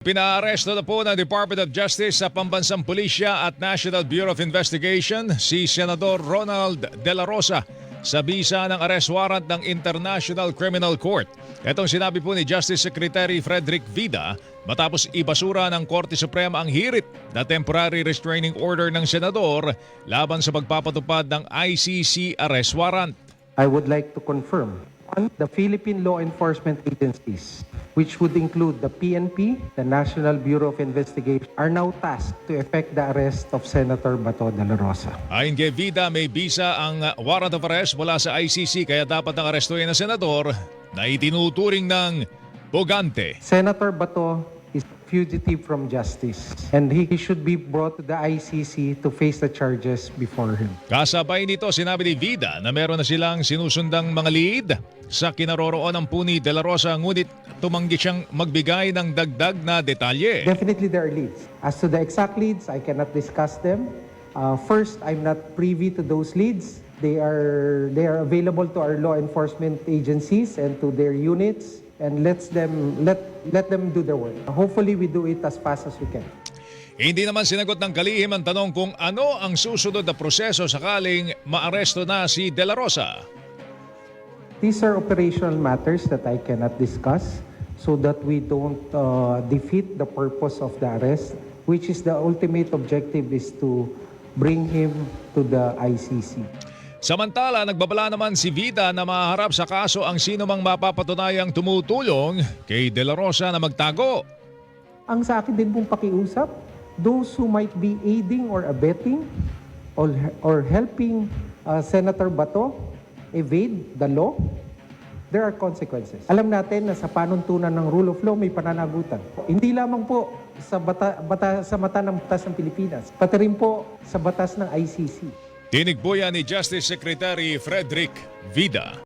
Ipinaaresto na po ng Department of Justice sa Pambansang Pulisya at National Bureau of Investigation si Senador Ronald De La Rosa sa bisa ng arrest warrant ng International Criminal Court. Itong sinabi po ni Justice Secretary Frederick Vida matapos ibasura ng Korte Suprema ang hirit na temporary restraining order ng senador laban sa pagpapatupad ng ICC arrest warrant. I would like to confirm, one, the Philippine law enforcement agencies, which would include the PNP, the National Bureau of Investigation, are now tasked to effect the arrest of Senator Bato de la Rosa. Ayon kay Vida, may bisa ang warrant of arrest mula sa ICC kaya dapat ang arestuhin ng senador na itinuturing ng bogante. Senator Bato is fugitive from justice, and he should be brought to the ICC to face the charges before him. Kasabay nito, sinabi ni Vida na meron na silang sinusundang mga lead sa kinaroroonan po ni De La Rosa, ngunit tumanggi siyang magbigay ng dagdag na detalye. Definitely there are leads. As to the exact leads, I cannot discuss them. First, I'm not privy to those leads. They are available to our law enforcement agencies and to their units, and let them do their work. Hopefully, we do it as fast as we can. Hindi naman sinagot ng kalihim ang tanong kung ano ang susunod na proseso sakaling maaresto na si De La Rosa. These are operational matters that I cannot discuss so that we don't defeat the purpose of the arrest, which is the ultimate objective is to bring him to the ICC. Samantala, nagbabala naman si Vida na maharap sa kaso ang sino mang mapapatunayang tumutulong kay De La Rosa na magtago. Ang sa akin din pong pakiusap, those who might be aiding or abetting or helping Senator Bato evade the law, there are consequences. Alam natin na sa panuntunan ng rule of law may pananagutan. Hindi lamang po sa mata ng batas ng Pilipinas, pati rin po sa batas ng ICC. Tinigboyan ni Justice Secretary Frederick Vida.